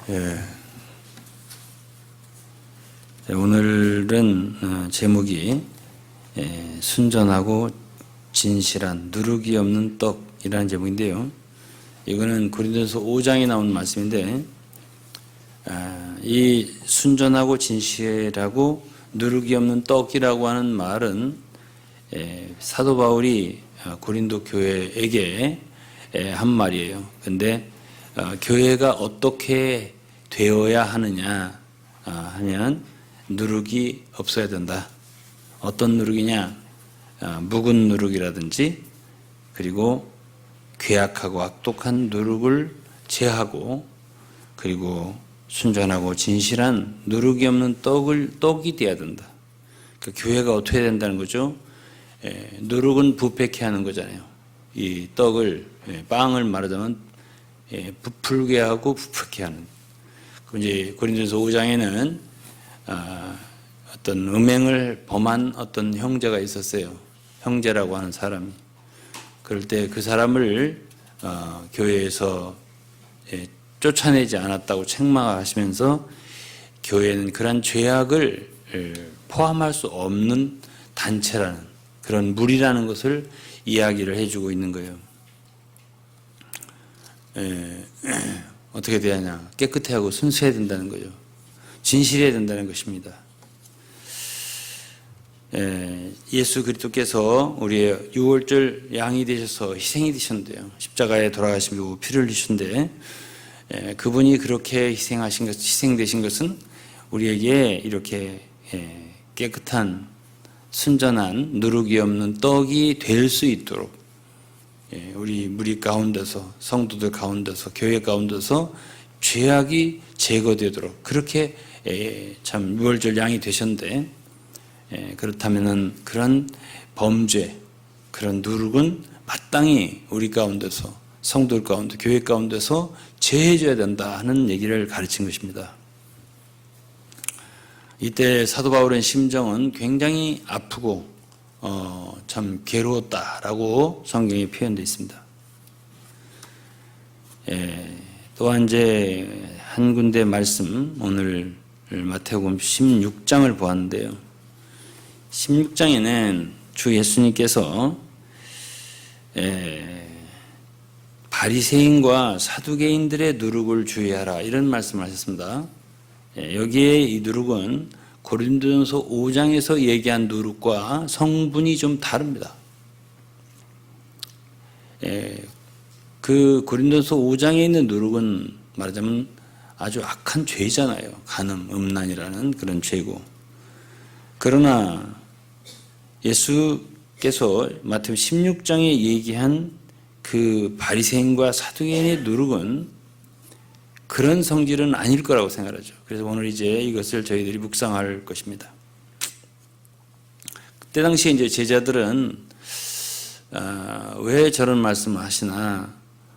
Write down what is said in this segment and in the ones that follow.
예. 오늘은 제목이 순전하고 진실한 누룩이 없는 떡이라는 제목인데요. 이거는 고린도서 5장에 나온 말씀인데, 이 순전하고 진실하고 누룩이 없는 떡이라고 하는 말은 사도 바울이 고린도 교회에게 한 말이에요. 근데 교회가 어떻게 되어야 하느냐 하면 누룩이 없어야 된다. 어떤 누룩이냐? 묵은 누룩이라든지 그리고 괴악하고 악독한 누룩을 제하고, 그리고 순전하고 진실한 누룩이 없는 떡이 돼야 된다. 그 교회가 어떻게 된다는 거죠? 누룩은 부패케 하는 거잖아요. 이 떡을, 빵을 말하자면 부풀게 하고 부패케 하는. 이제 고린도서 5장에는 어떤 음행을 범한 어떤 형제가 있었어요. 형제라고 하는 사람이. 그럴 때 그 사람을 교회에서 쫓아내지 않았다고 책망하시면서 교회는 그런 죄악을 포함할 수 없는 단체라는, 그런 무리라는 것을 이야기를 해주고 있는 거예요. 어떻게 돼야 하냐? 깨끗해야 하고 순수해야 된다는 거죠. 진실해야 된다는 것입니다. 예수 그리스도께서 우리의 유월절 양이 되셔서 희생이 되셨는데요. 십자가에 돌아가시고 피를 흘리셨는데, 그분이 그렇게 희생되신 것은 우리에게 이렇게 깨끗한 순전한 누룩이 없는 떡이 될 수 있도록, 우리 무리 가운데서, 성도들 가운데서, 교회 가운데서 죄악이 제거되도록 그렇게 참 유월절 양이 되셨는데, 그렇다면은 그런 범죄, 그런 누룩은 마땅히 우리 가운데서, 성도들 가운데, 교회 가운데서 제해줘야 된다 하는 얘기를 가르친 것입니다. 이때 사도 바울의 심정은 굉장히 아프고 참 괴로웠다라고 성경에 표현되어 있습니다. 또한 이제 한 군데 말씀, 오늘 마태복음 16장을 보았는데요. 16장에는 주 예수님께서 바리새인과 사두개인들의 누룩을 주의하라, 이런 말씀을 하셨습니다. 여기에 이 누룩은 고린도전서 5장에서 얘기한 누룩과 성분이 좀 다릅니다. 그 고린도전서 5장에 있는 누룩은 말하자면 아주 악한 죄잖아요. 간음, 음란이라는 그런 죄고. 그러나 예수께서 마태복음 16장에 얘기한 그 바리새인과 사두개인의 누룩은 그런 성질은 아닐 거라고 생각하죠. 그래서 오늘 이제 이것을 저희들이 묵상할 것입니다. 그때 당시에 이제 제자들은 왜 저런 말씀을 하시나,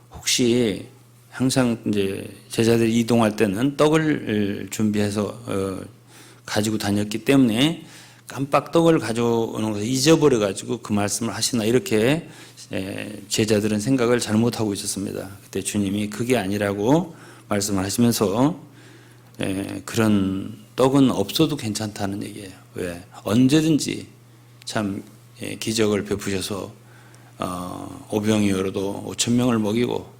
혹시 항상 이제 제자들이 이동할 때는 떡을 준비해서 가지고 다녔기 때문에 깜빡 떡을 가져오는 것을 잊어버려 가지고 그 말씀을 하시나, 이렇게 제자들은 생각을 잘못하고 있었습니다. 그때 주님이 그게 아니라고 말씀을 하시면서 그런 떡은 없어도 괜찮다는 얘기예요. 왜? 언제든지 참 기적을 베푸셔서 5병이어로도 5,000명을 먹이고,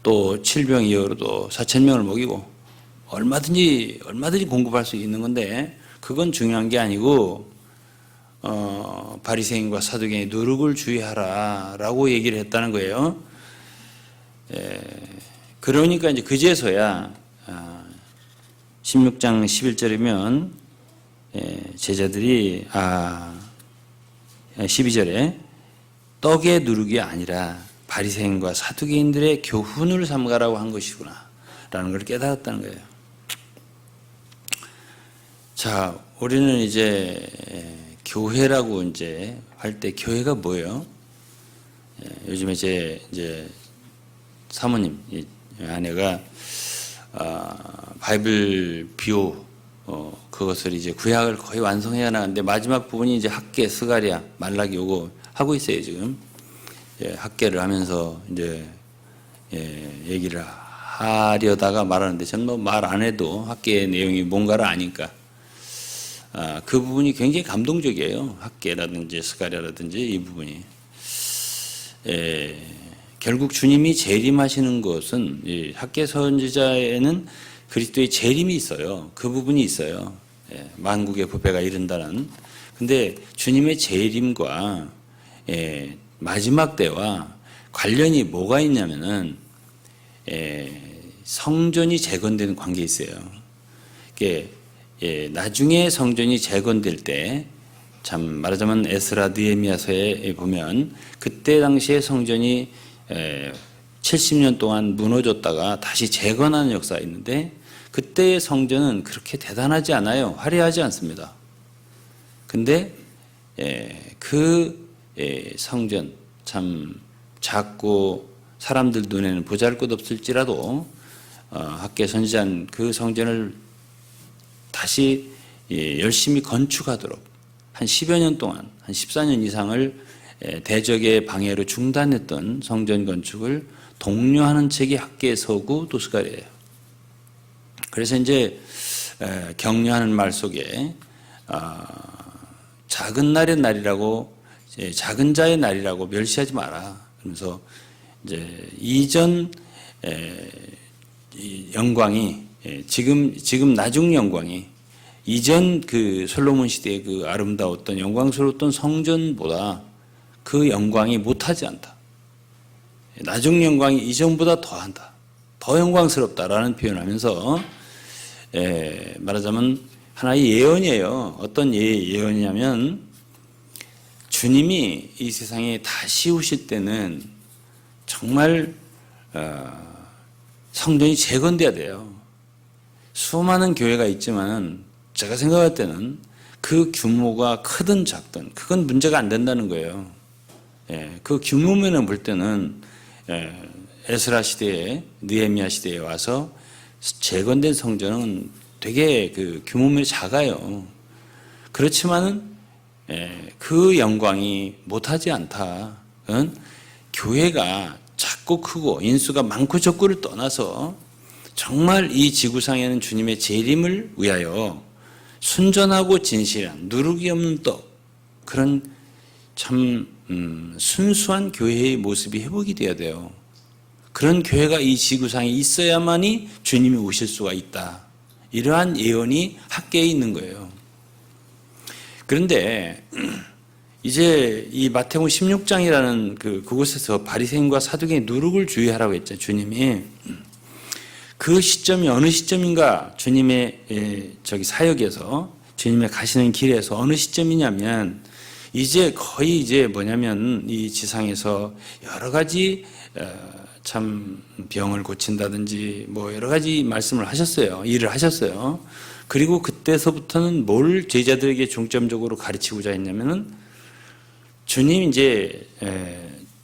또 7병이어로도 4,000명을 먹이고, 얼마든지 공급할 수 있는 건데, 그건 중요한 게 아니고 바리새인과 사두개인의 누룩을 주의하라라고 얘기를 했다는 거예요. 그러니까 이제 그제서야 16장 11절이면 제자들이 12절에 떡의 누룩이 아니라 바리새인과 사두개인들의 교훈을 삼가라고 한 것이구나 라는 걸 깨달았다는 거예요. 자, 우리는 이제 교회라고 이제 할 때 교회가 뭐예요? 요즘에 이제 사모님 아내가 바이블 비오 그것을 이제 구약을 거의 완성해야 하는데, 마지막 부분이 이제 학계, 스가랴, 말라기 요거 하고 있어요 지금. 학계를 하면서 이제 얘기를 하려다가 말하는데 저는 뭐 말 안 해도 학계의 내용이 뭔가를 아니까 그 부분이 굉장히 감동적이에요. 학계라든지 스가랴라든지 이 부분이. 결국 주님이 재림하시는 것은 이 학계 선지자에는 그리스도의 재림이 있어요. 그 부분이 있어요. 만국의 부패가 이른다는. 근데 주님의 재림과 마지막 때와 관련이 뭐가 있냐면은 성전이 재건되는 관계에 있어요. 이게 나중에 성전이 재건될 때, 참 말하자면 에스라 느헤미야서에 보면 그때 당시에 성전이 70년 동안 무너졌다가 다시 재건하는 역사가 있는데, 그때의 성전은 그렇게 대단하지 않아요. 화려하지 않습니다. 근데 그 성전, 참 작고 사람들 눈에는 보잘것없을지라도 학계 선지자는 그 성전을 다시 열심히 건축하도록 한 10여 년 동안, 한 14년 이상을 대적의 방해로 중단했던 성전 건축을 독려하는 책이 학계의 서구 또 스가랴예요. 그래서 이제 격려하는 말 속에 작은 날의 날이라고, 작은 자의 날이라고 멸시하지 마라. 그러면서 이제 이전 영광이, 지금 나중 영광이 이전 그 솔로몬 시대의 그 아름다웠던 영광스러웠던 성전보다 그 영광이 못하지 않다. 나중 영광이 이전보다 더한다. 더 영광스럽다라는 표현을 하면서 말하자면 하나의 예언이에요. 어떤 예언이냐면 주님이 이 세상에 다시 오실 때는 정말 성전이 재건돼야 돼요. 수많은 교회가 있지만 제가 생각할 때는 그 규모가 크든 작든 그건 문제가 안 된다는 거예요. 그 규모면을 볼 때는 에스라 시대에, 느헤미야 시대에 와서 재건된 성전은 되게 그 규모면이 작아요. 그렇지만은 그 영광이 못하지 않다. 교회가 작고 크고 인수가 많고 적고를 떠나서 정말 이 지구상에는 주님의 재림을 위하여 순전하고 진실한 누룩이 없는 떡, 그런 참 순수한 교회의 모습이 회복이 되어야 돼요. 그런 교회가 이 지구상에 있어야만이 주님이 오실 수가 있다. 이러한 예언이 학계에 있는 거예요. 그런데 이제 이 마태복음 16장이라는 그곳에서 바리새인과 사두개의 누룩을 주의하라고 했죠. 주님이. 그 시점이 어느 시점인가? 주님의 사역에서, 주님의 가시는 길에서 어느 시점이냐면 이제 거의 이제 뭐냐면 이 지상에서 여러 가지 참 병을 고친다든지 뭐 여러 가지 말씀을 하셨어요. 일을 하셨어요. 그리고 그때서부터는 뭘 제자들에게 중점적으로 가르치고자 했냐면은 주님 이제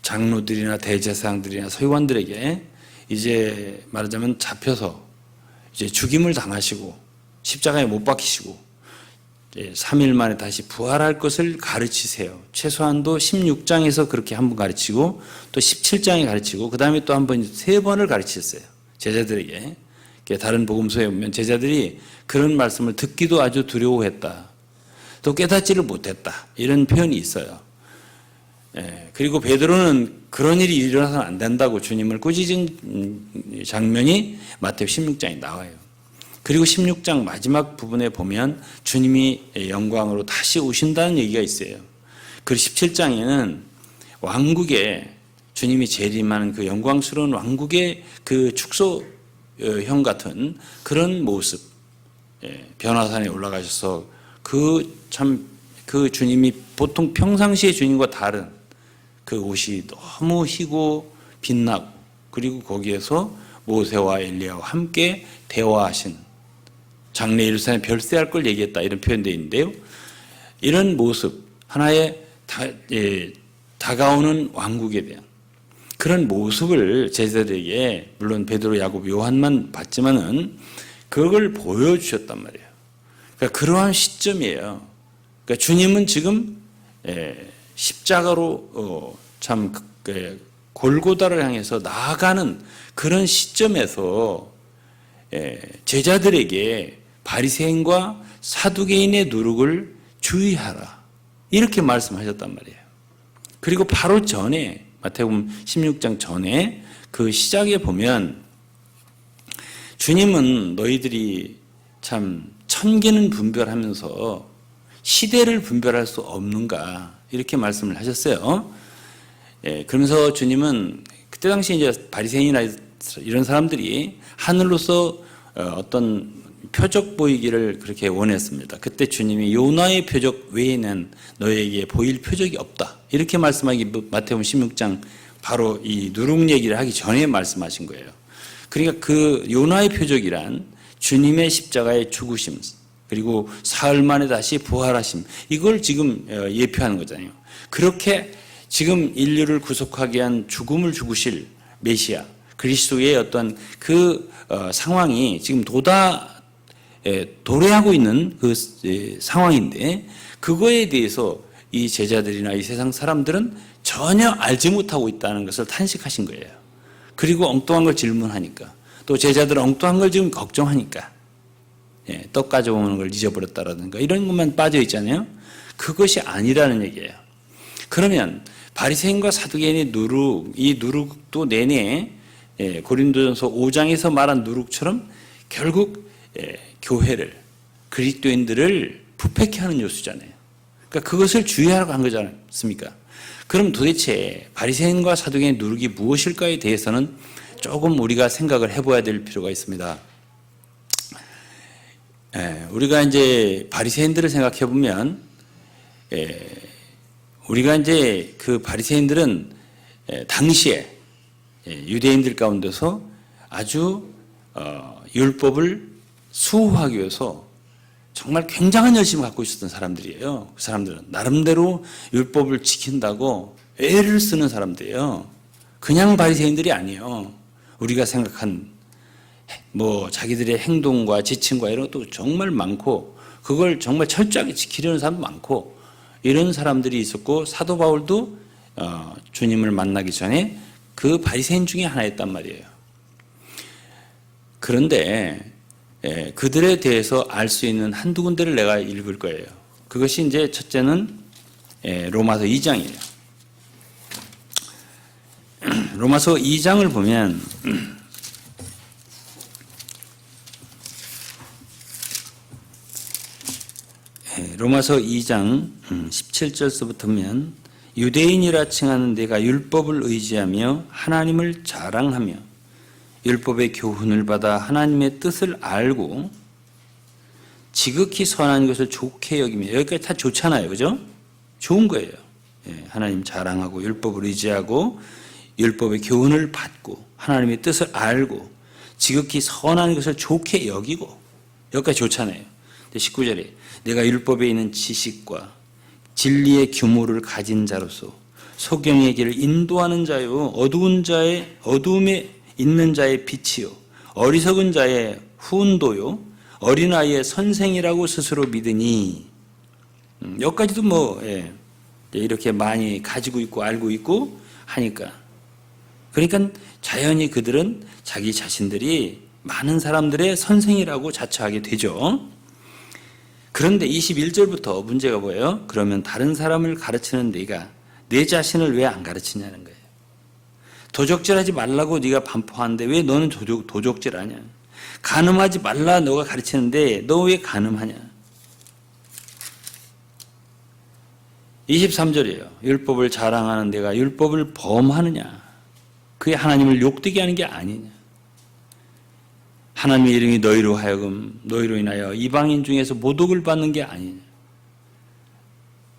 장로들이나 대제사장들이나 서기관들에게 이제 말하자면 잡혀서 이제 죽임을 당하시고 십자가에 못 박히시고 3일 만에 다시 부활할 것을 가르치세요. 최소한도 16장에서 그렇게 한 번 가르치고 또 17장에 가르치고 그 다음에 또 한 번, 3번을 가르치셨어요. 제자들에게. 다른 복음서에 보면 제자들이 그런 말씀을 듣기도 아주 두려워했다. 또 깨닫지를 못했다. 이런 표현이 있어요. 그리고 베드로는 그런 일이 일어나서는 안 된다고 주님을 꾸짖은 장면이 마태복음 16장에 나와요. 그리고 16장 마지막 부분에 보면 주님이 영광으로 다시 오신다는 얘기가 있어요. 그리고 17장에는 왕국에 주님이 재림하는 그 영광스러운 왕국의 그 축소형 같은 그런 모습, 변화산에 올라가셔서 그 주님이 보통 평상시의 주님과 다른 그 옷이 너무 희고 빛나고, 그리고 거기에서 모세와 엘리야와 함께 대화하신, 장래 예루살렘 별세할 걸 얘기했다, 이런 표현되어 있는데요. 이런 모습, 하나의 다가오는 왕국에 대한 그런 모습을 제자들에게, 물론 베드로, 야고보, 요한만 봤지만은 그걸 보여주셨단 말이에요. 그러니까 그러한 시점이에요. 그러니까 주님은 지금 십자가로 참 골고다를 향해서 나아가는 그런 시점에서 제자들에게 바리새인과 사두개인의 누룩을 주의하라 이렇게 말씀하셨단 말이에요. 그리고 바로 전에 마태복음 16장 전에 그 시작에 보면 주님은 너희들이 참 천기는 분별하면서 시대를 분별할 수 없는가 이렇게 말씀을 하셨어요. 그러면서 주님은 그때 당시 이제 바리새인이나 이런 사람들이 하늘로서 어떤 표적 보이기를 그렇게 원했습니다. 그때 주님이 요나의 표적 외에는 너에게 보일 표적이 없다. 이렇게 말씀하기 마태복음 16장 바로 이 누룩 얘기를 하기 전에 말씀하신 거예요. 그러니까 그 요나의 표적이란 주님의 십자가의 죽으심 그리고 사흘 만에 다시 부활하심 이걸 지금 예표하는 거잖아요. 그렇게 지금 인류를 구속하게 한 죽음을 죽으실 메시아 그리스도의 어떤 그 상황이 지금 도래하고 있는 그 상황인데 그거에 대해서 이 제자들이나 이 세상 사람들은 전혀 알지 못하고 있다는 것을 탄식하신 거예요. 그리고 엉뚱한 걸 질문하니까 또 제자들은 엉뚱한 걸 지금 걱정하니까 떡 가져오는 걸 잊어버렸다라든가 이런 것만 빠져 있잖아요. 그것이 아니라는 얘기예요. 그러면 바리새인과 사두개인의 누룩, 이 누룩도 내내 고린도전서 5장에서 말한 누룩처럼 결국 교회를 그리스도인들을 부패케 하는 요소잖아요. 그러니까 그것을 주의하라고 한 거지 않습니까? 그럼 도대체 바리새인과 사두개인의 누룩이 무엇일까에 대해서는 조금 우리가 생각을 해봐야 될 필요가 있습니다. 우리가 이제 바리새인들을 생각해 보면 우리가 이제 그 바리새인들은 당시에 유대인들 가운데서 아주 율법을 수호하기 위해서 정말 굉장한 열심을 갖고 있었던 사람들이에요. 그 사람들은 나름대로 율법을 지킨다고 애를 쓰는 사람들이에요. 그냥 바리새인들이 아니에요. 우리가 생각한 뭐 자기들의 행동과 지침과 이런 것도 정말 많고 그걸 정말 철저하게 지키려는 사람도 많고 이런 사람들이 있었고 사도 바울도 주님을 만나기 전에 그 바리새인 중에 하나였단 말이에요. 그런데 그들에 대해서 알 수 있는 한두 군데를 내가 읽을 거예요. 그것이 이제 첫째는 로마서 2장이에요. 로마서 2장을 보면 로마서 2장 17절서부터면 유대인이라 칭하는 내가 율법을 의지하며 하나님을 자랑하며 율법의 교훈을 받아 하나님의 뜻을 알고 지극히 선한 것을 좋게 여기며 여기까지 다 좋잖아요. 그죠? 좋은 거예요. 하나님 자랑하고 율법을 의지하고 율법의 교훈을 받고 하나님의 뜻을 알고 지극히 선한 것을 좋게 여기고 여기까지 좋잖아요. 19절에 내가 율법에 있는 지식과 진리의 규모를 가진 자로서 소경의 길을 인도하는 자요 어두움에 있는 자의 빛이요 어리석은 자의 훈도요 어린아이의 선생이라고 스스로 믿으니 여기까지도 이렇게 많이 가지고 있고 알고 있고 하니까 그러니까 자연히 그들은 자기 자신들이 많은 사람들의 선생이라고 자처하게 되죠. 그런데 21절부터 문제가 뭐예요? 그러면 다른 사람을 가르치는 네가 내 자신을 왜 안 가르치냐는 거예요. 도적질하지 말라고 네가 반포하는데 왜 너는 도적질하냐? 간음하지 말라 너가 가르치는데 너 왜 간음하냐? 23절이에요. 율법을 자랑하는 내가 율법을 범하느냐? 그게 하나님을 욕되게 하는 게 아니냐? 하나님의 이름이 너희로 인하여 이방인 중에서 모독을 받는 게 아니냐?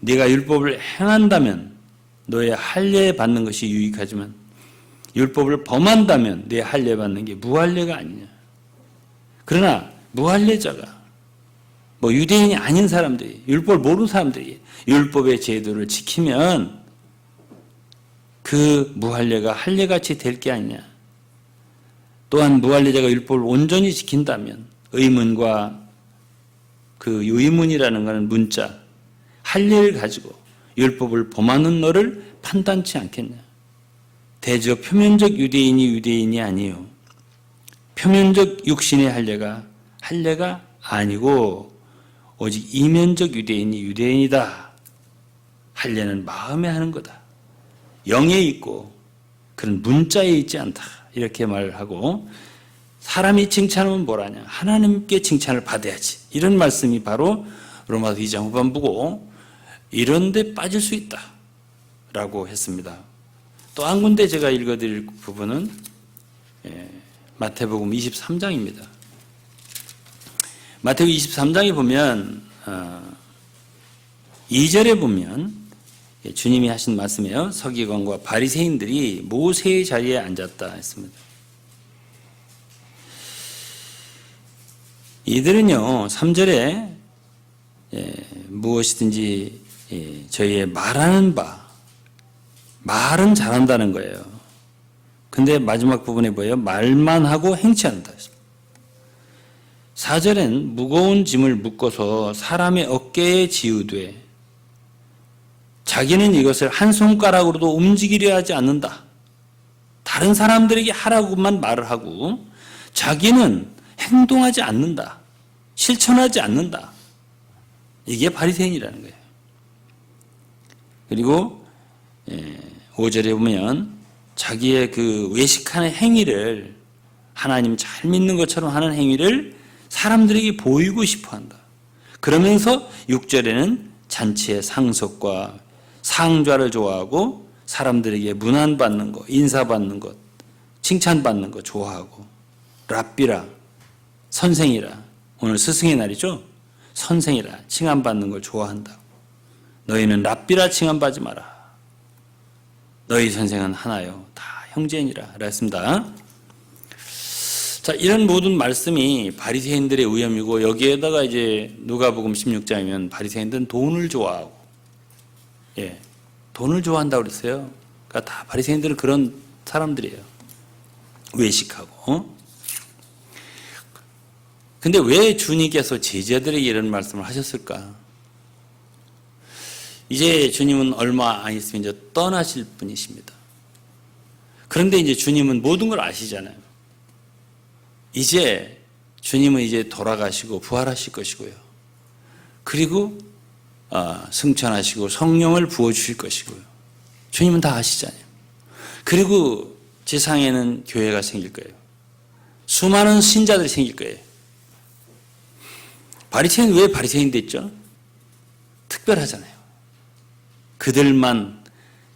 네가 율법을 행한다면 너의 할례 받는 것이 유익하지만 율법을 범한다면 내 할례 받는 게 무할례가 아니냐? 그러나 무할례자가 유대인이 아닌 사람들이 율법을 모르는 사람들이 율법의 제도를 지키면 그 무할례가 할례같이 될 게 아니냐? 또한 무할례자가 율법을 온전히 지킨다면 의문과 그 유의문이라는 것은 문자 할례를 가지고 율법을 범하는 너를 판단치 않겠냐? 대저 표면적 유대인이 아니요. 표면적 육신의 할례가 아니고 오직 이면적 유대인이다. 할례는 마음에 하는 거다. 영에 있고 그런 문자에 있지 않다. 이렇게 말을 하고 사람이 칭찬하면 뭐라냐. 하나님께 칭찬을 받아야지. 이런 말씀이 바로 로마서 2장 후반부고 이런 데 빠질 수 있다. 라고 했습니다. 또 한 군데 제가 읽어드릴 부분은 마태복음 23장입니다. 마태복음 23장에 보면 2절에 보면 주님이 하신 말씀이에요. 서기관과 바리새인들이 모세의 자리에 앉았다 했습니다. 이들은요 3절에 무엇이든지 저희의 말하는 바 말은 잘한다는 거예요. 근데 마지막 부분에 뭐예요? 말만 하고 행치 않는다. 4절엔 무거운 짐을 묶어서 사람의 어깨에 지우되 자기는 이것을 한 손가락으로도 움직이려 하지 않는다. 다른 사람들에게 하라고만 말을 하고 자기는 행동하지 않는다. 실천하지 않는다. 이게 바리새인이라는 거예요. 그리고 5절에 보면 자기의 그 외식하는 행위를 하나님 잘 믿는 것처럼 하는 행위를 사람들에게 보이고 싶어 한다. 그러면서 6절에는 잔치의 상석과 상좌를 좋아하고 사람들에게 문안받는 것, 인사받는 것, 칭찬받는 것 좋아하고 랍비라, 선생이라, 오늘 스승의 날이죠? 선생이라 칭함받는 걸 좋아한다. 너희는 랍비라 칭함받지 마라. 너희 선생은 하나요. 다 형제니라. 그랬습니다. 자, 이런 모든 말씀이 바리새인들의 오염이고 여기에다가 이제 누가복음 16장이면 바리새인들은 돈을 좋아하고, 돈을 좋아한다고 그랬어요. 그러니까 다 바리새인들은 그런 사람들이에요. 외식하고. 근데 왜 주님께서 제자들에게 이런 말씀을 하셨을까? 이제 주님은 얼마 안 있으면 이제 떠나실 분이십니다. 그런데 이제 주님은 모든 걸 아시잖아요. 이제 주님은 이제 돌아가시고 부활하실 것이고요. 그리고 승천하시고 성령을 부어주실 것이고요. 주님은 다 아시잖아요. 그리고 지상에는 교회가 생길 거예요. 수많은 신자들이 생길 거예요. 바리새인 왜 바리새인 됐죠? 특별하잖아요. 그들만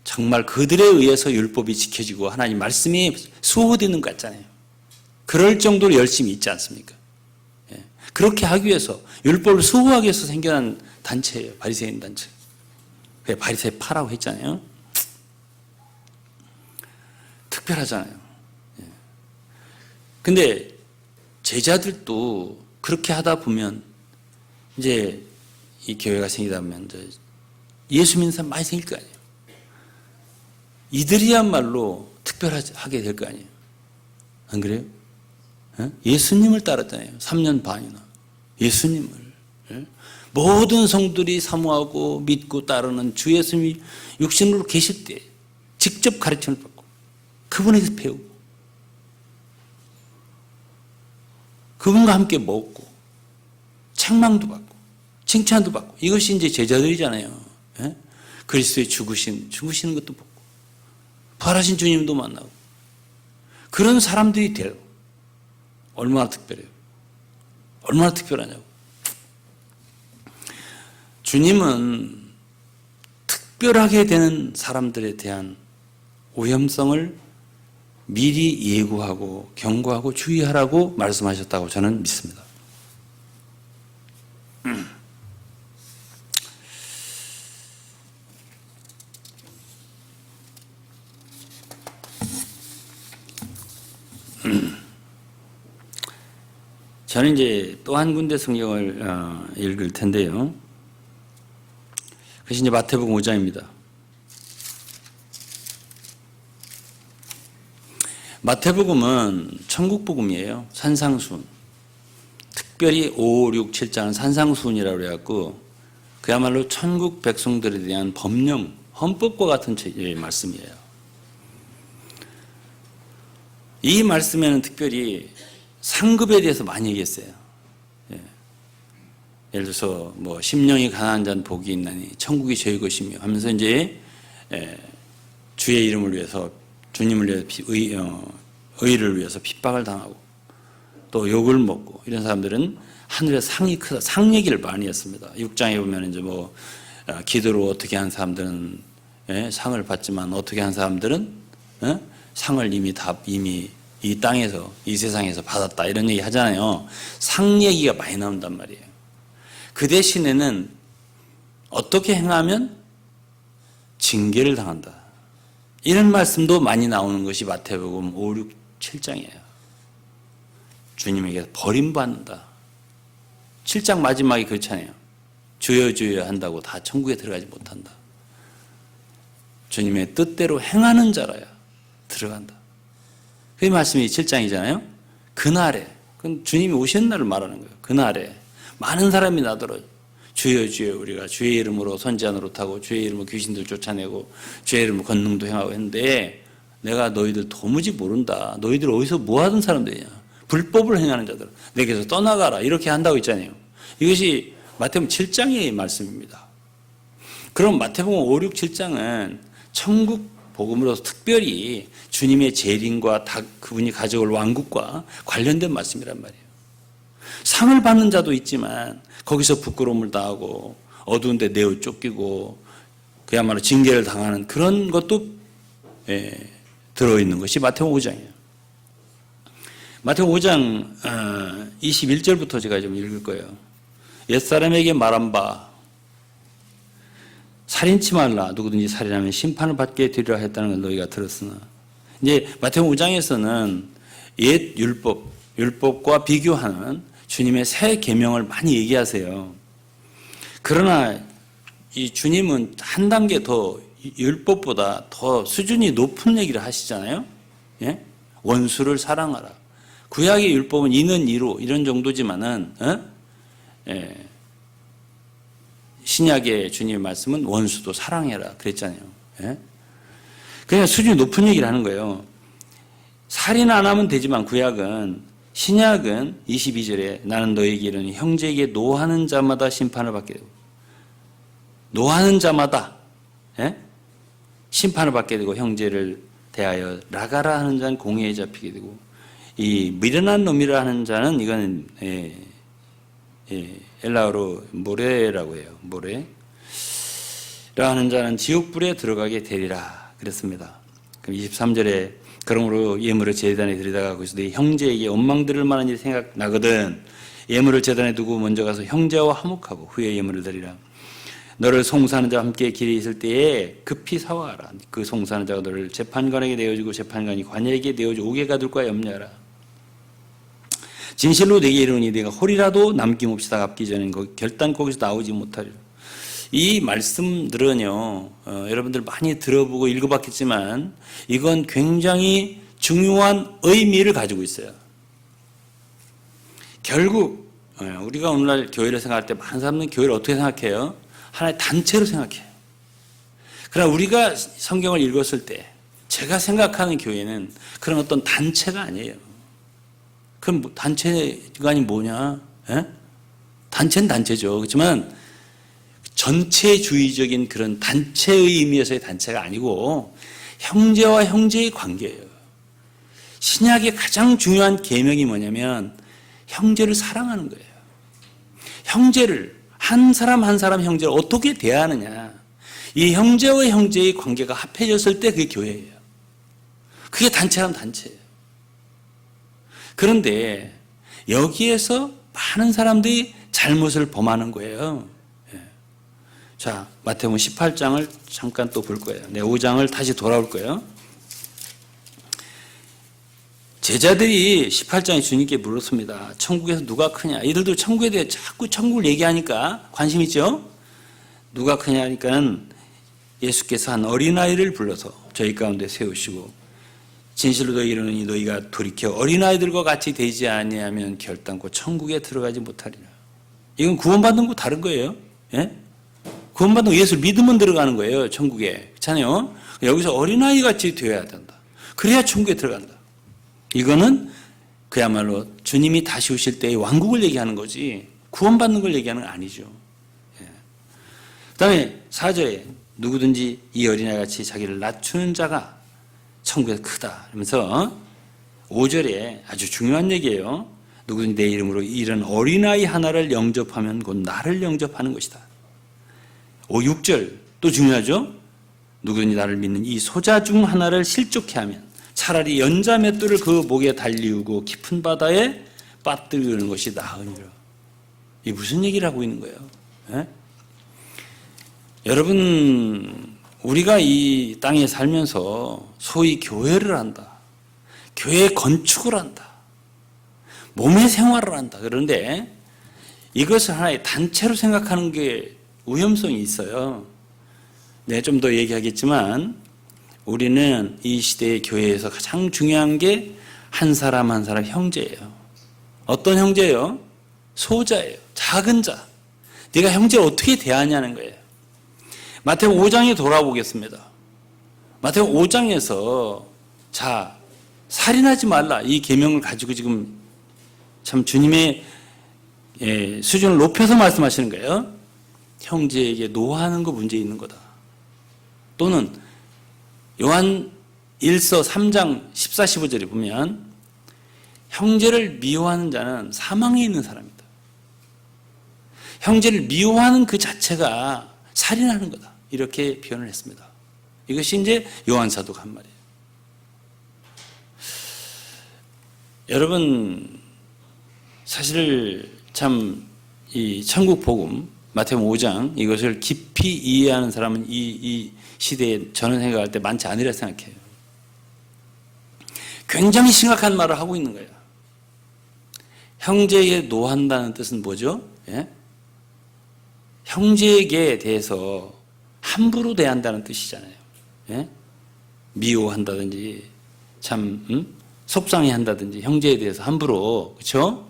정말 그들에 의해서 율법이 지켜지고 하나님 말씀이 수호되는 것 같잖아요. 그럴 정도로 열심히 있지 않습니까? 그렇게 하기 위해서 율법을 수호하기 위해서 생겨난 단체예요. 바리새인 단체. 왜 바리새파라고 했잖아요. 특별하잖아요. 근데 제자들도 그렇게 하다 보면 이제 이 교회가 생기다 보면 이제 예수 믿는 사람 많이 생길 거 아니에요. 이들이야말로 특별하게 될 거 아니에요. 안 그래요? 예수님을 따랐잖아요. 3년 반이나. 예수님을. 모든 성들이 사모하고 믿고 따르는 주 예수님이 육신으로 계실 때 직접 가르침을 받고 그분에게서 배우고 그분과 함께 먹고 책망도 받고 칭찬도 받고 이것이 이제 제자들이잖아요. 그리스도의 죽으시는 것도 보고 부활하신 주님도 만나고 그런 사람들이 돼요. 얼마나 특별해요. 얼마나 특별하냐고. 주님은 특별하게 되는 사람들에 대한 오염성을 미리 예고하고 경고하고 주의하라고 말씀하셨다고 저는 믿습니다. 저는 이제 또 한 군데 성경을 읽을 텐데요. 그것이 이제 마태복음 5장입니다. 마태복음은 천국복음이에요. 산상수훈. 특별히 5, 6, 7장은 산상수훈이라고 해갖고 그야말로 천국 백성들에 대한 법령, 헌법과 같은 말씀이에요. 이 말씀에는 특별히 상급에 대해서 많이 얘기했어요. 예. 예를 들어서 뭐 심령이 가난한 자는 복이 있나니 천국이 저희 것이며 하면서 이제 주의 이름을 위해서 주님을 위해서 의를 위해서 핍박을 당하고 또 욕을 먹고 이런 사람들은 하늘의 상이 크다. 상 얘기를 많이 했습니다. 6장에 보면 이제 뭐 기도로 어떻게 한 사람들은 상을 받지만 어떻게 한 사람들은 상을 이미 이 땅에서 이 세상에서 받았다 이런 얘기 하잖아요. 상 얘기가 많이 나온단 말이에요. 그 대신에는 어떻게 행하면 징계를 당한다. 이런 말씀도 많이 나오는 것이 마태복음 5, 6, 7장이에요. 주님에게 버림받는다. 7장 마지막이 그렇잖아요. 주여 주여 한다고 다 천국에 들어가지 못한다. 주님의 뜻대로 행하는 자라야 들어간다. 그 말씀이 7장이잖아요. 그날에, 그건 주님이 오시는 날을 말하는 거예요. 그날에 많은 사람이 나더러 주여 주여 우리가 주의 이름으로 선지자 노릇하고 주의 이름으로 귀신들 쫓아내고 주의 이름으로 권능도 행하고 했는데 내가 너희들 도무지 모른다. 너희들 어디서 뭐 하던 사람들이냐. 불법을 행하는 자들 내게서 떠나가라. 이렇게 한다고 했잖아요. 이것이 마태복음 7장의 말씀입니다. 그럼 마태복음 5, 6, 7장은 천국 복음으로서 특별히 주님의 재림과 그분이 가져올 왕국과 관련된 말씀이란 말이에요. 상을 받는 자도 있지만 거기서 부끄러움을 당하고 어두운 데 내어 쫓기고 그야말로 징계를 당하는 그런 것도 들어있는 것이 마태복음 5장이에요. 마태복음 5장 21절부터 제가 좀 읽을 거예요. 옛사람에게 말한 바 살인치 말라. 누구든지 살인하면 심판을 받게 되리라 했다는 걸 너희가 들었으나 이제 마태복음 5장에서는 옛 율법과 비교하는 주님의 새 계명을 많이 얘기하세요. 그러나 이 주님은 한 단계 더 율법보다 더 수준이 높은 얘기를 하시잖아요. 예? 원수를 사랑하라. 구약의 율법은 이는 이로 이런 정도지만은 신약의 주님의 말씀은 원수도 사랑해라 그랬잖아요. 예? 그냥 수준이 높은 얘기를 하는 거예요. 살인 안 하면 되지만 구약은 신약은 22절에 나는 너에게 이르니 형제에게 노하는 자마다 심판을 받게 되고 노하는 자마다 심판을 받게 되고 형제를 대하여 나가라 하는 자는 공회에 잡히게 되고 이 미련한 놈이라 하는 자는 이거는 엘라어로 모레라고 해요. 모레라 하는 자는 지옥불에 들어가게 되리라 그랬습니다. 그럼 23절에 그러므로 예물을 제단에 들이다가 거기서 네 형제에게 원망 들을 만한 일이 생각나거든 예물을 제단에 두고 먼저 가서 형제와 화목하고 후에 예물을 드리라. 너를 송사하는 자와 함께 길에 있을 때에 급히 사와라. 그 송사하는 자가 너를 재판관에게 내어주고 재판관이 관에게 내어주고 오게 가둘까 염려하라. 진실로 내게 이르노니 내가 홀이라도 남김없이 다 갚기 전에 결단 거기서 나오지 못하리라. 이 말씀들은요, 여러분들 많이 들어보고 읽어봤겠지만 이건 굉장히 중요한 의미를 가지고 있어요. 결국 우리가 오늘날 교회를 생각할 때 많은 사람들은 교회를 어떻게 생각해요? 하나의 단체로 생각해요. 그러나 우리가 성경을 읽었을 때 제가 생각하는 교회는 그런 어떤 단체가 아니에요. 그럼 단체가 아니 뭐냐? 단체는 단체죠. 그렇지만 전체주의적인 그런 단체의 의미에서의 단체가 아니고 형제와 형제의 관계예요. 신약의 가장 중요한 계명이 뭐냐면 형제를 사랑하는 거예요. 형제를 한 사람 한 사람 형제를 어떻게 대하느냐. 이 형제와 형제의 관계가 합해졌을 때 그게 교회예요. 그게 단체라면 단체예요. 그런데 여기에서 많은 사람들이 잘못을 범하는 거예요. 자, 마태복음 18장을 잠깐 또 볼 거예요. 네, 5장을 다시 돌아올 거예요. 제자들이 18장에 주님께 물었습니다. 천국에서 누가 크냐? 이들도 천국에 대해 자꾸 천국을 얘기하니까 관심 있죠? 누가 크냐 하니까 예수께서 한 어린아이를 불러서 저희 가운데 세우시고 진실로 너희 이르노니 너희가 돌이켜 어린아이들과 같이 되지 아니하면 결단코 천국에 들어가지 못하리라. 이건 구원받는 거 다른 거예요. 예? 구원받는 거 예수를 믿으면 들어가는 거예요. 천국에. 그렇잖아요. 여기서 어린아이 같이 되어야 된다. 그래야 천국에 들어간다. 이거는 그야말로 주님이 다시 오실 때의 왕국을 얘기하는 거지 구원받는 걸 얘기하는 건 아니죠. 예. 그 다음에 4절에 누구든지 이 어린아이같이 자기를 낮추는 자가 천국에서 크다 이러면서 5절에 아주 중요한 얘기예요. 누구든지 내 이름으로 이런 어린아이 하나를 영접하면 곧 나를 영접하는 것이다. 6절 또 중요하죠. 누구든지 나를 믿는 이 소자 중 하나를 실족해 하면 차라리 연자 맷돌을 그 목에 달리우고 깊은 바다에 빠뜨리는 것이 나으니라. 이게 무슨 얘기를 하고 있는 거예요? 예? 여러분, 우리가 이 땅에 살면서 소위 교회를 한다. 교회 건축을 한다. 몸의 생활을 한다. 그런데 이것을 하나의 단체로 생각하는 게 위험성이 있어요. 네, 좀 더 얘기하겠지만 우리는 이 시대의 교회에서 가장 중요한 게 한 사람 한 사람 형제예요. 어떤 형제예요? 소자예요. 작은 자. 네가 형제를 어떻게 대하냐는 거예요. 마태복음 5장에 돌아보겠습니다. 마태복음 5장에서 자, 살인하지 말라. 이 계명을 가지고 지금 참 주님의 수준을 높여서 말씀하시는 거예요. 형제에게 노하는 거 문제 있는 거다. 또는 요한 1서 3장 14, 15절에 보면 형제를 미워하는 자는 사망에 있는 사람이다. 형제를 미워하는 그 자체가 살인하는 거다. 이렇게 표현을 했습니다. 이것이 이제 요한 사도가 한 말이에요. 여러분, 사실 참 이 천국 복음 마태복음 5장 이것을 깊이 이해하는 사람은 이 시대에 저는 생각할 때 많지 않으리라 생각해요. 굉장히 심각한 말을 하고 있는 거예요. 형제에게 노한다는 뜻은 뭐죠? 예? 형제에게 대해서 함부로 대한다는 뜻이잖아요. 예? 미워한다든지 참 속상해한다든지 형제에 대해서 함부로, 그렇죠?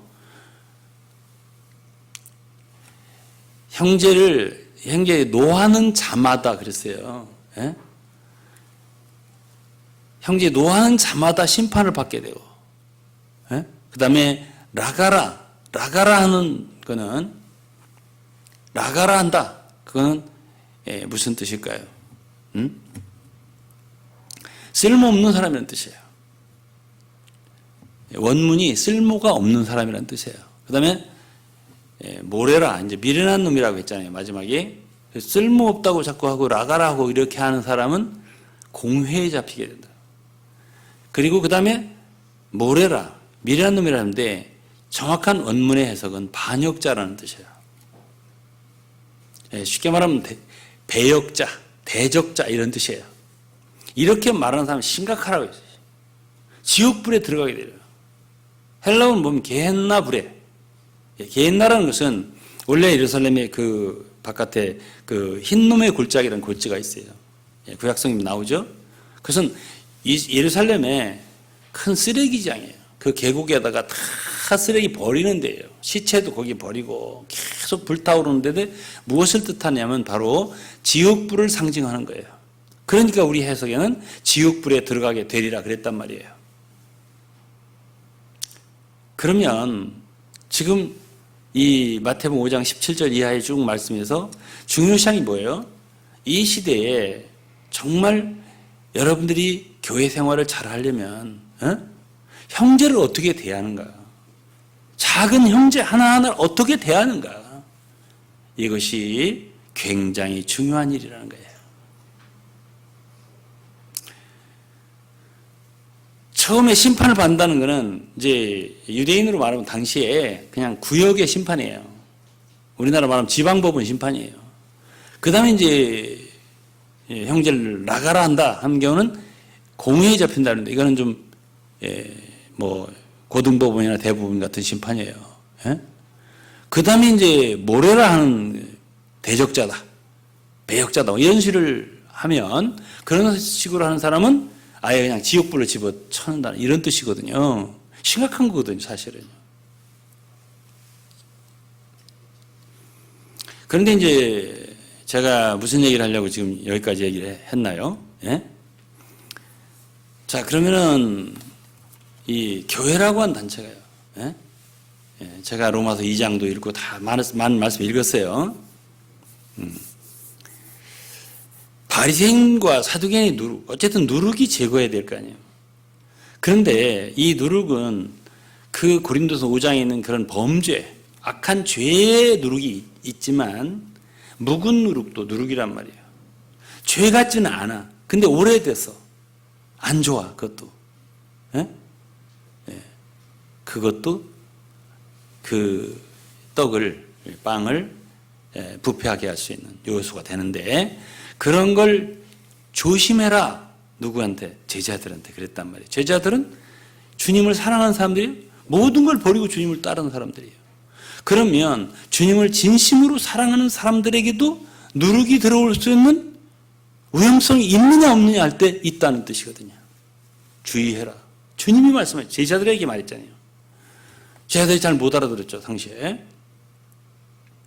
형제에 노하는 자마다 그랬어요. 예? 형제에 노하는 자마다 심판을 받게 되고, 예? 그 다음에 라가라 하는 거는 라가라 한다. 그거는 무슨 뜻일까요? 쓸모없는 사람이라는 뜻이에요. 원문이 쓸모가 없는 사람이라는 뜻이에요. 그 다음에 모래라, 이제 미련한 놈이라고 했잖아요. 마지막에 쓸모없다고 자꾸 하고 라가라 하고 이렇게 하는 사람은 공회에 잡히게 된다. 그리고 그 다음에 모래라, 미련한 놈이라는데 정확한 원문의 해석은 반역자라는 뜻이에요. 쉽게 말하면 배역자, 대적자 이런 뜻이에요. 이렇게 말하는 사람은 심각하라고 했어요. 지옥불에 들어가게 돼요. 헬라어는 보면 게헨나 불에. 게헨나라는 것은 원래 예루살렘의 그 바깥에 그 흰놈의 골짜기라는 골짜기가 있어요. 구약 성경에 나오죠. 그것은 예루살렘에 큰 쓰레기장이에요. 그 계곡에다가 다 쓰레기 버리는 데예요. 시체도 거기 버리고 계속 불타오르는 데 무엇을 뜻하냐면 바로 지옥불을 상징하는 거예요. 그러니까 우리 해석에는 지옥불에 들어가게 되리라 그랬단 말이에요. 그러면 지금 이 마태복음 5장 17절 이하의 쭉 말씀에서 중요시한 게 뭐예요? 이 시대에 정말 여러분들이 교회 생활을 잘 하려면 형제를 어떻게 대하는가? 작은 형제 하나하나를 어떻게 대하는가? 이것이 굉장히 중요한 일이라는 거예요. 처음에 심판을 받는다는 것은 이제 유대인으로 말하면 당시에 그냥 구역의 심판이에요. 우리나라 말하면 지방법원 심판이에요. 그 다음에 이제 형제를 나가라 한다 하는 경우는 공회에 잡힌다는데 이거는 좀 뭐 고등법원이나 대법원 같은 심판이에요. 그 다음에 이제 모래라 하는 대적자다, 배역자다 이런 식을 하면 그런 식으로 하는 사람은 아예 그냥 지옥불로 집어쳐낸다 이런 뜻이거든요. 심각한 거거든요, 사실은요. 그런데 이제 제가 무슨 얘기를 하려고 지금 여기까지 얘기를 했나요? 예? 자, 그러면은 이 교회라고 한 단체가요. 예? 예, 제가 로마서 2장도 읽고 다 많은 말씀 읽었어요. 바리새인과 사두개인의 누룩, 어쨌든 누룩이 제거해야 될 거 아니에요. 그런데 이 누룩은 그 고린도서 5장에 있는 그런 범죄, 악한 죄의 누룩이 있지만 묵은 누룩도 누룩이란 말이에요. 죄 같지는 않아. 근데 오래돼서 안 좋아. 그것도. 예? 예. 그것도 그 떡을, 빵을 부패하게 할 수 있는 요소가 되는데 그런 걸 조심해라. 누구한테? 제자들한테 그랬단 말이에요. 제자들은 주님을 사랑하는 사람들이 모든 걸 버리고 주님을 따르는 사람들이에요. 그러면 주님을 진심으로 사랑하는 사람들에게도 누룩이 들어올 수 있는 위험성이 있느냐 없느냐 할 때 있다는 뜻이거든요. 주의해라. 주님이 말씀하셨죠. 제자들에게 말했잖아요. 제자들이 잘 못 알아들었죠. 당시에.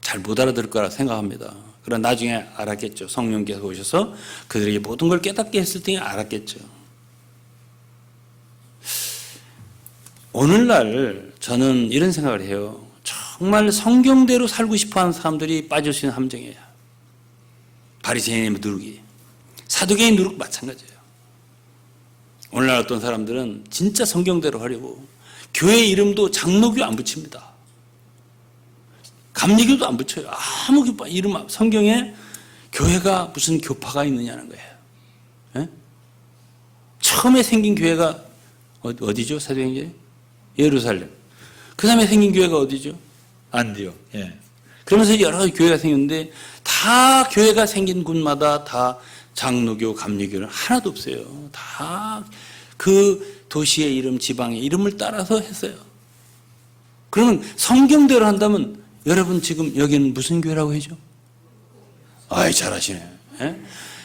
잘 못 알아들을 거라 생각합니다. 그러나 나중에 알았겠죠. 성령께서 오셔서 그들에게 모든 걸 깨닫게 했을 때 알았겠죠. 오늘날 저는 이런 생각을 해요. 정말 성경대로 살고 싶어하는 사람들이 빠질 수 있는 함정이에요. 바리새인의 누룩이. 사두개인 누룩 마찬가지예요. 오늘날 어떤 사람들은 진짜 성경대로 하려고 교회 이름도 장로교 안 붙입니다. 감리교도 안 붙여요. 아무 이름 성경에 교회가 무슨 교파가 있느냐는 거예요. 예? 처음에 생긴 교회가 어디죠? 사도행전? 예루살렘. 그 다음에 생긴 교회가 어디죠? 안디옥. 예. 그러면서 여러 가지 교회가 생겼는데 다 교회가 생긴 곳마다 다 장로교, 감리교는 하나도 없어요. 다 그 도시의 이름, 지방의 이름을 따라서 했어요. 그러면 성경대로 한다면 여러분 지금 여기는 무슨 교회라고 해죠? 아이 잘하시네. 예?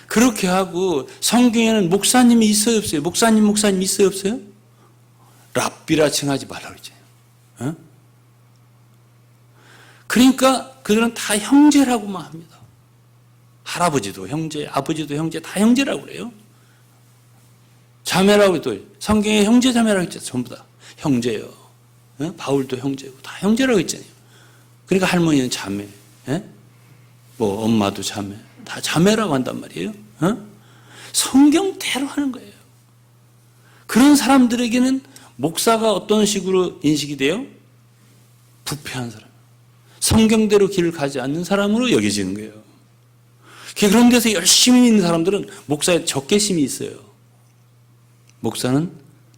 그렇게 하고 성경에는 목사님이 있어요 없어요? 목사님 있어요 없어요? 랍비라 칭하지 말라고 그랬잖아요. 예? 그러니까 그들은 다 형제라고만 합니다. 할아버지도 형제, 아버지도 형제, 다 형제라고 그래요. 자매라고 또 성경에 형제 자매라고 했잖아요. 전부 다 형제예요. 예? 바울도 형제고 다 형제라고 했잖아요. 그러니까 할머니는 자매, 예? 뭐 엄마도 자매, 다 자매라고 한단 말이에요. 어? 성경대로 하는 거예요. 그런 사람들에게는 목사가 어떤 식으로 인식이 돼요? 부패한 사람, 성경대로 길을 가지 않는 사람으로 여겨지는 거예요. 그런 데서 열심히 있는 사람들은 목사에 적개심이 있어요. 목사는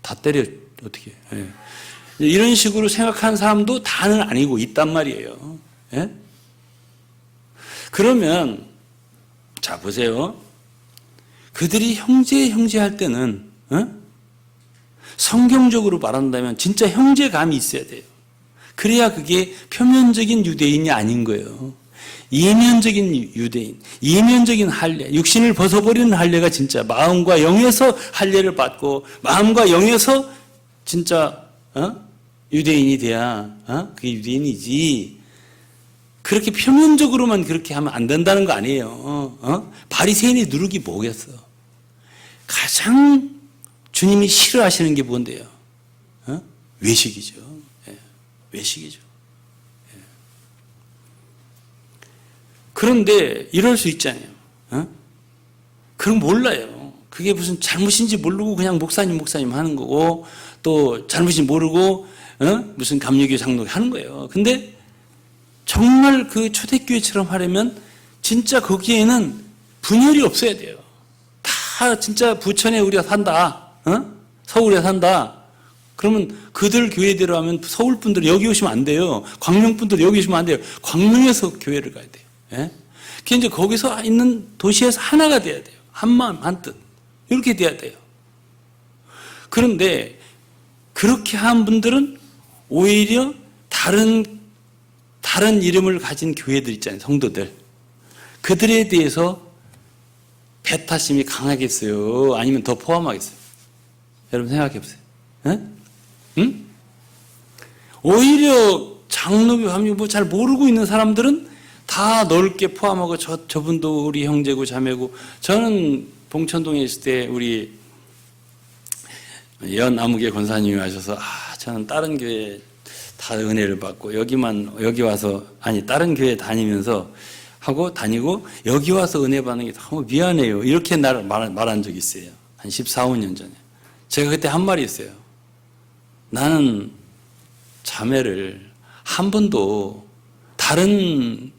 다 때려 어떻게? 예. 이런 식으로 생각하는 사람도 다는 아니고 있단 말이에요. 예? 그러면 자 보세요. 그들이 형제 할 때는 성경적으로 말한다면 진짜 형제감이 있어야 돼요. 그래야 그게 표면적인 유대인이 아닌 거예요. 이면적인 유대인, 이면적인 할례, 육신을 벗어버리는 할례가 진짜 마음과 영에서 할례를 받고 마음과 영에서 진짜 유대인이 돼야 그게 유대인이지. 그렇게 표면적으로만 그렇게 하면 안 된다는 거 아니에요. 바리새인의 누룩이 뭐겠어? 가장 주님이 싫어하시는 게 뭔데요? 외식이죠. 예, 외식이죠. 예. 그런데 이럴 수 있잖아요. 그럼 몰라요. 그게 무슨 잘못인지 모르고 그냥 목사님 하는 거고 또 잘못인지 모르고 무슨 감리교 장로 하는 거예요. 근데 정말 그 초대교회처럼 하려면 진짜 거기에는 분열이 없어야 돼요. 다 진짜 부천에 우리가 산다. 서울에 산다. 그러면 그들 교회대로 하면 서울 분들 여기 오시면 안 돼요. 광명 분들 여기 오시면 안 돼요. 광명에서 교회를 가야 돼요. 예? 그게 이제 거기서 있는 도시에서 하나가 돼야 돼요. 한 마음, 한 뜻. 이렇게 돼야 돼요. 그런데 그렇게 한 분들은 오히려 다른 이름을 가진 교회들 있잖아요. 성도들. 그들에 대해서 배타심이 강하겠어요? 아니면 더 포함하겠어요? 여러분 생각해 보세요. 응? 오히려 장로교, 감리교 뭐 잘 모르고 있는 사람들은 다 넓게 포함하고 저분도 우리 형제고 자매고. 저는 봉천동에 있을 때 우리 연암흑의 권사님이 하셔서 저는 다른 교회 다 은혜를 받고 여기 와서 다른 교회 다니면서 하고 다니고 여기 와서 은혜 받는 게 너무 미안해요. 이렇게 말한 적이 있어요. 한 14, 15년 전에. 제가 그때 한 말이 있어요. 나는 자매를 한 번도 다른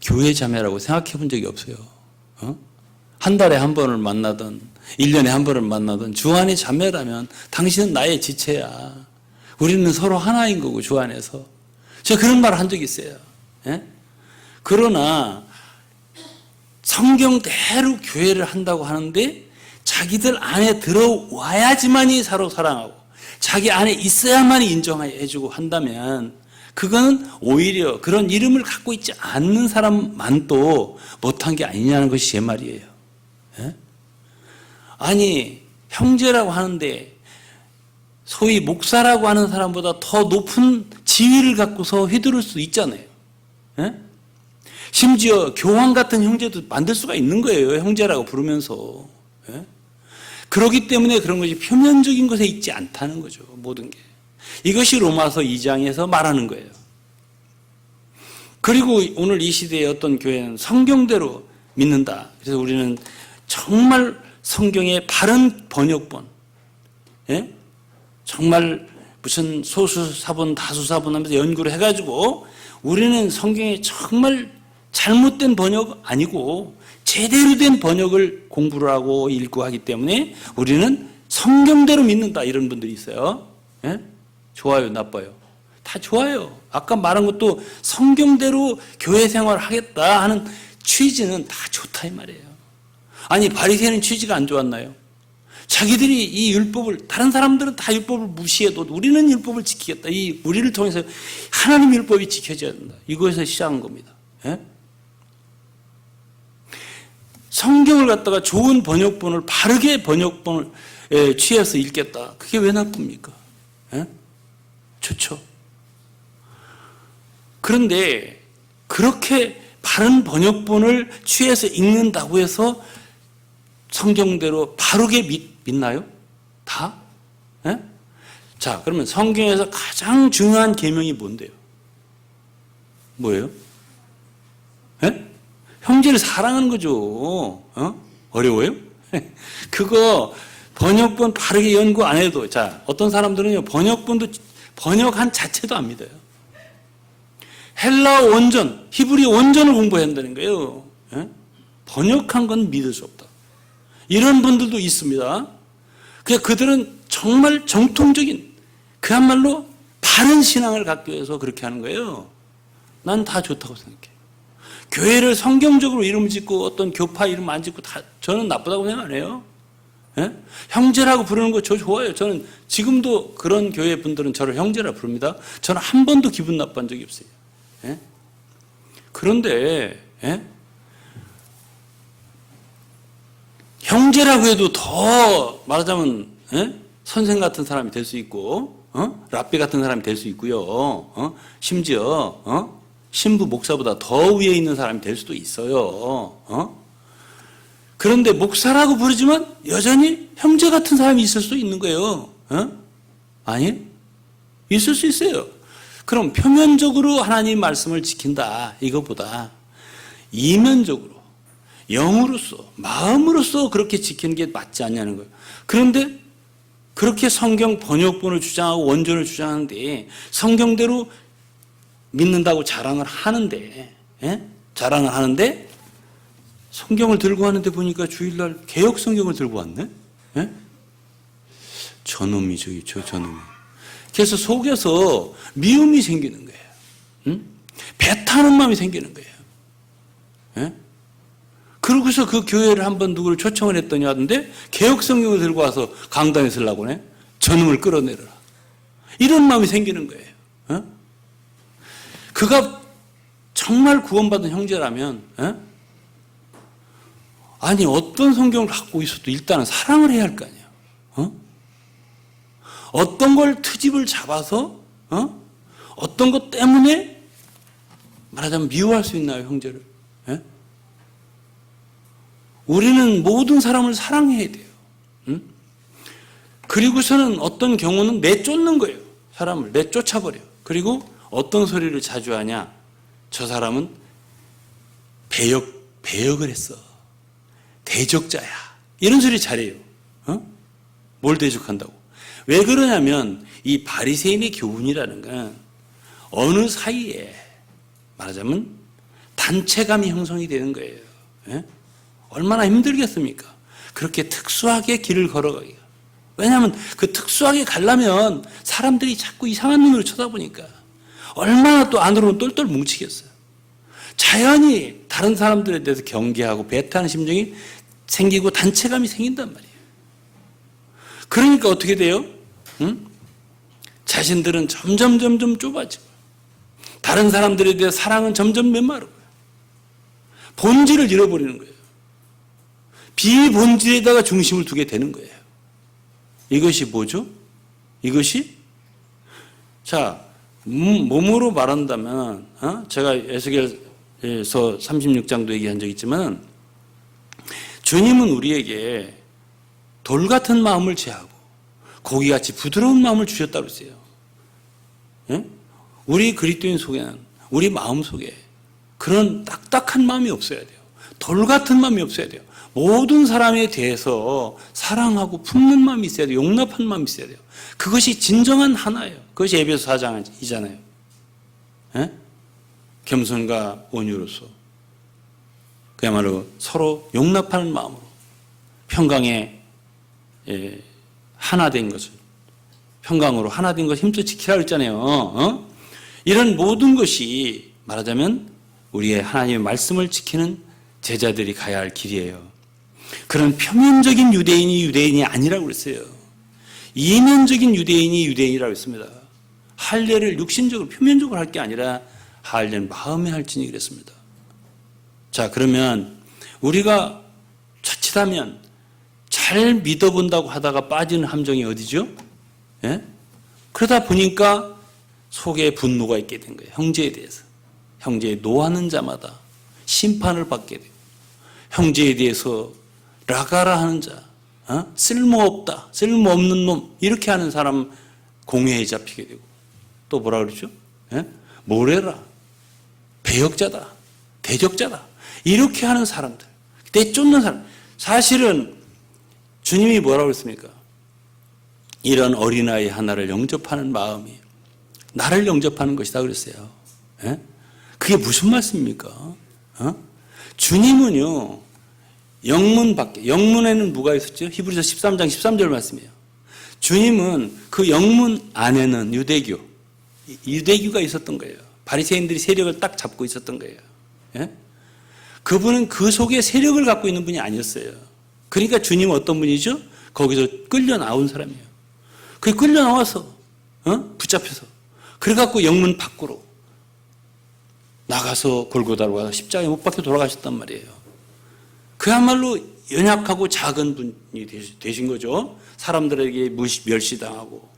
교회 자매라고 생각해 본 적이 없어요. 한 달에 한 번을 만나든 1년에 한 번을 만나든 주 안의 자매라면 당신은 나의 지체야. 우리는 서로 하나인 거고 주 안에서. 제가 그런 말을 한 적이 있어요. 예? 그러나 성경대로 교회를 한다고 하는데 자기들 안에 들어와야지만이 서로 사랑하고 자기 안에 있어야만이 인정해주고 한다면 그거는 오히려 그런 이름을 갖고 있지 않는 사람만도 못한 게 아니냐는 것이 제 말이에요. 예? 아니 형제라고 하는데 소위 목사라고 하는 사람보다 더 높은 지위를 갖고서 휘두를 수 있잖아요. 예? 심지어 교황 같은 형제도 만들 수가 있는 거예요. 형제라고 부르면서. 예? 그렇기 때문에 그런 것이 표면적인 것에 있지 않다는 거죠. 모든 게. 이것이 로마서 2장에서 말하는 거예요. 그리고 오늘 이 시대의 어떤 교회는 성경대로 믿는다. 그래서 우리는 정말 성경의 바른 번역본, 예? 정말 무슨 소수사본, 다수사본 하면서 연구를 해가지고 우리는 성경에 정말 잘못된 번역 아니고 제대로 된 번역을 공부를 하고 읽고 하기 때문에 우리는 성경대로 믿는다. 이런 분들이 있어요. 예? 좋아요, 나빠요? 다 좋아요. 아까 말한 것도 성경대로 교회 생활을 하겠다 하는 취지는 다 좋다 이 말이에요. 아니 바리새인은 취지가 안 좋았나요? 자기들이 이 율법을, 다른 사람들은 다 율법을 무시해도 우리는 율법을 지키겠다. 이 우리를 통해서 하나님 율법이 지켜져야 된다. 이거에서 시작한 겁니다. 예? 성경을 갖다가 좋은 번역본을 바르게 번역본을 취해서 읽겠다. 그게 왜 나쁩니까? 예? 좋죠. 그런데 그렇게 바른 번역본을 취해서 읽는다고 해서 성경대로 바르게 믿나요? 다? 예? 자, 그러면 성경에서 가장 중요한 계명이 뭔데요? 뭐예요? 예? 형제를 사랑하는 거죠. 어려워요? 그거 번역본 바르게 연구 안 해도, 자, 어떤 사람들은요, 번역본도 번역한 자체도 안 믿어요. 헬라어 원전, 히브리 원전을 공부해야 한다는 거예요. 예? 번역한 건 믿을 수 없다. 이런 분들도 있습니다. 그들은 정말 정통적인, 그야말로 바른 신앙을 갖기 위해서 그렇게 하는 거예요. 난 다 좋다고 생각해. 교회를 성경적으로 이름 짓고 어떤 교파 이름 안 짓고 다 저는 나쁘다고 생각 안 해요. 예? 형제라고 부르는 거 저 좋아요. 저는 지금도 그런 교회 분들은 저를 형제라 부릅니다. 저는 한 번도 기분 나빠한 적이 없어요. 예? 그런데 예? 형제라고 해도 더 말하자면 예? 선생 같은 사람이 될 수 있고 랍비 같은 사람이 될 수 있고요. 심지어 신부 목사보다 더 위에 있는 사람이 될 수도 있어요. 그런데 목사라고 부르지만 여전히 형제 같은 사람이 있을 수도 있는 거예요. 아니? 있을 수 있어요. 그럼 표면적으로 하나님 말씀을 지킨다 이거보다 이면적으로 영으로서 마음으로서 그렇게 지키는 게 맞지 않냐는 거예요. 그런데 그렇게 성경 번역본을 주장하고 원전을 주장하는데 성경대로 믿는다고 자랑을 하는데 자랑을 하는데 성경을 들고 왔는데 보니까 주일날 개역 성경을 들고 왔네. 저놈이 저놈이. 그래서 속에서 미움이 생기는 거예요. 배 타는 마음이 생기는 거예요. 그러고서 그 교회를 한번 누구를 초청을 했더니 하던데 개역 성경을 들고 와서 강단에 쓰려고 해. 저놈을 끌어내려라. 이런 마음이 생기는 거예요. 그가 정말 구원받은 형제라면 아니 어떤 성경을 갖고 있어도 일단은 사랑을 해야 할 거 아니에요. 어떤 걸 트집을 잡아서 어떤 것 때문에 말하자면 미워할 수 있나요, 형제를? 우리는 모든 사람을 사랑해야 돼요. 그리고서는 어떤 경우는 내쫓는 거예요. 사람을 내쫓아버려요. 그리고 어떤 소리를 자주 하냐? 저 사람은 배역을 했어. 대적자야. 이런 소리 잘해요. 뭘 대적한다고? 왜 그러냐면 이 바리새인의 교훈이라는 건 어느 사이에 말하자면 단체감이 형성이 되는 거예요. 얼마나 힘들겠습니까? 그렇게 특수하게 길을 걸어가기가. 왜냐하면 그 특수하게 가려면 사람들이 자꾸 이상한 눈으로 쳐다보니까 얼마나 또 안으로는 똘똘 뭉치겠어요. 자연히 다른 사람들에 대해서 경계하고 배타하는 심정이 생기고 단체감이 생긴단 말이에요. 그러니까 어떻게 돼요? 자신들은 점점 좁아지고 다른 사람들에 대해 사랑은 점점 메마르고 본질을 잃어버리는 거예요. 비본질에다가 중심을 두게 되는 거예요. 이것이 뭐죠? 이것이 자 몸으로 말한다면 제가 에스겔서 36장도 얘기한 적 있지만 주님은 우리에게 돌 같은 마음을 제하고 고기같이 부드러운 마음을 주셨다고 했어요. 우리 그리스도인 속에는 우리 마음 속에 그런 딱딱한 마음이 없어야 돼요. 돌 같은 마음이 없어야 돼요. 모든 사람에 대해서 사랑하고 품는 마음이 있어야 돼요. 용납하는 마음이 있어야 돼요. 그것이 진정한 하나예요. 그것이 에베소 4장이잖아요. 겸손과 온유로서 그야말로 서로 용납하는 마음으로 평강에 하나 된 것을 평강으로 하나 된 것을 힘써 지키라고 했잖아요. 이런 모든 것이 말하자면 우리의 하나님의 말씀을 지키는 제자들이 가야 할 길이에요. 그런 표면적인 유대인이 아니라고 그랬어요. 이면적인 유대인이라고 했습니다. 할례를 육신적으로 표면적으로 할 게 아니라 할례는 마음에 할지니 그랬습니다. 자, 그러면 우리가 자칫하면 잘 믿어본다고 하다가 빠지는 함정이 어디죠? 그러다 보니까 속에 분노가 있게 된 거예요. 형제에 대해서. 형제의 노하는 자마다 심판을 받게 되고 형제에 대해서 라가라 하는 자, 쓸모없다, 쓸모없는 놈 이렇게 하는 사람 공회에 잡히게 되고 또 뭐라 그러죠? 모래라, 배역자다, 대적자다 이렇게 하는 사람들, 내쫓는 사람. 사실은 주님이 뭐라고 했습니까? 이런 어린아이 하나를 영접하는 마음이 나를 영접하는 것이다 그랬어요. 그게 무슨 말씀입니까? 주님은요 영문 밖에, 영문에는 뭐가 있었죠? 히브리서 13장 13절 말씀이에요. 주님은 그 영문 안에는 유대교가 있었던 거예요. 바리새인들이 세력을 딱 잡고 있었던 거예요. 그분은 그 속에 세력을 갖고 있는 분이 아니었어요. 그러니까 주님은 어떤 분이죠? 거기서 끌려 나온 사람이에요. 그 끌려 나와서 붙잡혀서 그래갖고 영문 밖으로 나가서 골고다로 가서 십자가에 못 박혀 돌아가셨단 말이에요. 그야말로 연약하고 작은 분이 되신 거죠. 사람들에게 멸시당하고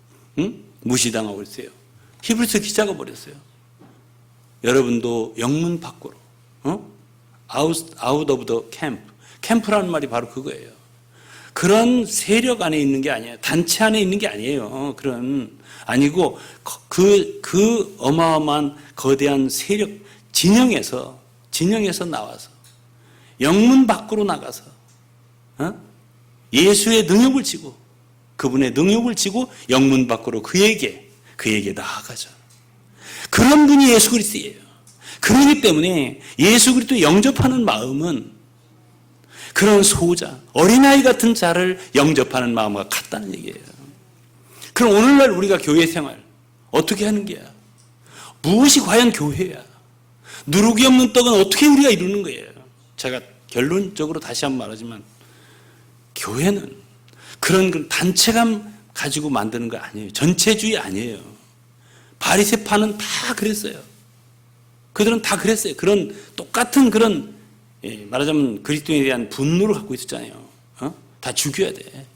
무시당하고 그랬어요. 히브리서 기자가 버렸어요. 여러분도 영문 밖으로 out of the camp. 캠프라는 말이 바로 그거예요. 그런 세력 안에 있는 게 아니에요. 단체 안에 있는 게 아니에요. 그런 아니고 그 어마어마한 거대한 세력 진영에서 나와서 영문 밖으로 나가서 예수의 능력을 지고 그분의 능력을 지고 영문 밖으로 그에게 나아가죠. 그런 분이 예수 그리스도예요. 그렇기 때문에 예수 그리스도 영접하는 마음은 그런 소자, 어린아이 같은 자를 영접하는 마음과 같다는 얘기예요. 그럼 오늘날 우리가 교회 생활 어떻게 하는 게야? 무엇이 과연 교회야? 누룩이 없는 떡은 어떻게 우리가 이루는 거예요? 제가 결론적으로 다시 한번 말하지만 교회는 그런 단체감 가지고 만드는 거 아니에요. 전체주의 아니에요. 바리새파는 다 그랬어요. 그들은 다 그랬어요. 그런 똑같은 그런 말하자면 그리스도인에 대한 분노를 갖고 있었잖아요. 다 죽여야 돼.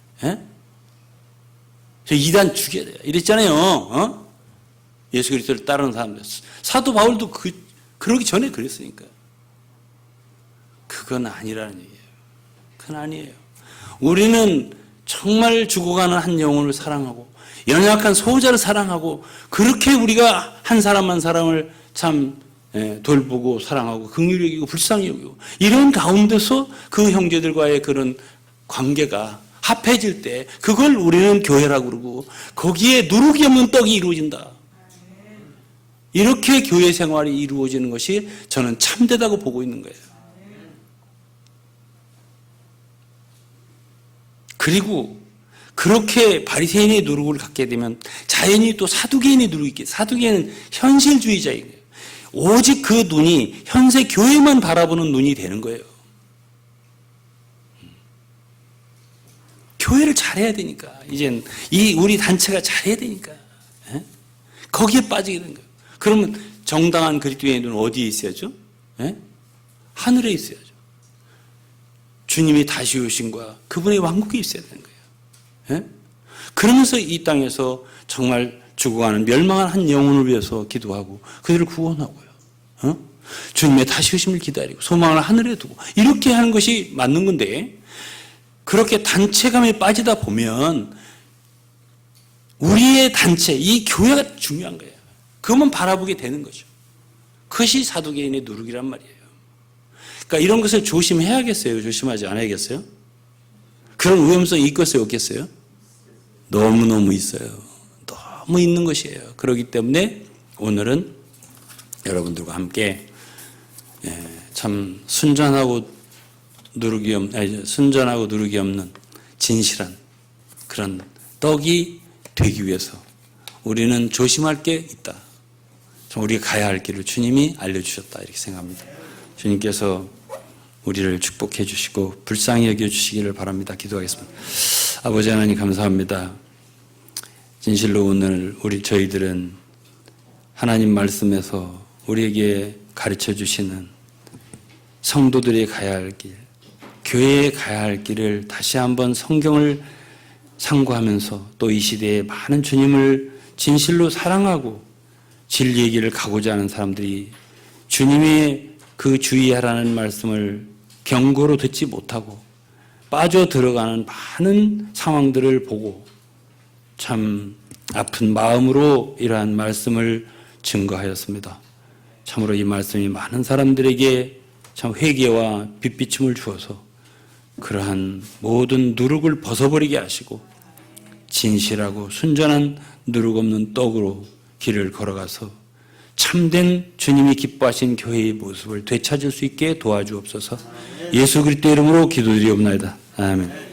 저 이단 죽여야 돼. 이랬잖아요. 예수 그리스도를 따르는 사람들. 사도 바울도 그러기 전에 그랬으니까. 그건 아니라는 얘기예요. 그건 아니에요. 우리는 정말 죽어가는 한 영혼을 사랑하고 연약한 소자를 사랑하고 그렇게 우리가 한 사람 한 사람을 참 돌보고 사랑하고 긍휼히 여기고 불쌍히 여기고 이런 가운데서 그 형제들과의 그런 관계가 합해질 때 그걸 우리는 교회라고 그러고 거기에 누룩이 없는 떡이 이루어진다. 이렇게 교회 생활이 이루어지는 것이 저는 참되다고 보고 있는 거예요. 그리고 그렇게 바리새인의 누룩을 갖게 되면 자연히 또 사두개인의 누룩이 있게 사두개인은 현실주의자예요. 오직 그 눈이 현세 교회만 바라보는 눈이 되는 거예요. 교회를 잘해야 되니까 이젠 이 우리 단체가 잘해야 되니까 거기에 빠지게 되는 거예요. 그러면 정당한 그리스도의 눈은 어디에 있어야죠? 하늘에 있어야죠. 주님이 다시 오신과 그분의 왕국에 있어야 되는 거예요. 그러면서 이 땅에서 정말 죽어가는 멸망한 한 영혼을 위해서 기도하고 그들을 구원하고요. 주님의 다시 오심을 기다리고 소망을 하늘에 두고 이렇게 하는 것이 맞는 건데 그렇게 단체감에 빠지다 보면 우리의 단체, 이 교회가 중요한 거예요. 그것만 바라보게 되는 거죠. 그것이 사두개인의 누룩이란 말이에요. 그러니까 이런 것을 조심해야겠어요? 조심하지 않아야겠어요? 그런 위험성이 있겠어요? 없겠어요? 너무너무 있어요. 너무 있는 것이에요. 그렇기 때문에 오늘은 여러분들과 함께 참 순전하고 누룩이 없는 진실한 그런 떡이 되기 위해서 우리는 조심할 게 있다. 우리가 가야 할 길을 주님이 알려주셨다 이렇게 생각합니다. 주님께서 우리를 축복해 주시고 불쌍히 여겨주시기를 바랍니다. 기도하겠습니다. 아버지 하나님 감사합니다. 진실로 오늘 저희들은 하나님 말씀에서 우리에게 가르쳐 주시는 성도들이 가야 할 길, 교회에 가야 할 길을 다시 한번 성경을 상고하면서 또 이 시대에 많은 주님을 진실로 사랑하고 진리의 길을 가고자 하는 사람들이 주님의 그 주의하라는 말씀을 경고로 듣지 못하고 빠져 들어가는 많은 상황들을 보고 참 아픈 마음으로 이러한 말씀을 증거하였습니다. 참으로 이 말씀이 많은 사람들에게 참 회개와 빛비침을 주어서 그러한 모든 누룩을 벗어버리게 하시고 진실하고 순전한 누룩 없는 떡으로 길을 걸어가서 참된 주님이 기뻐하신 교회의 모습을 되찾을 수 있게 도와주옵소서. 예수 그리스도 이름으로 기도드리옵나이다. 아멘.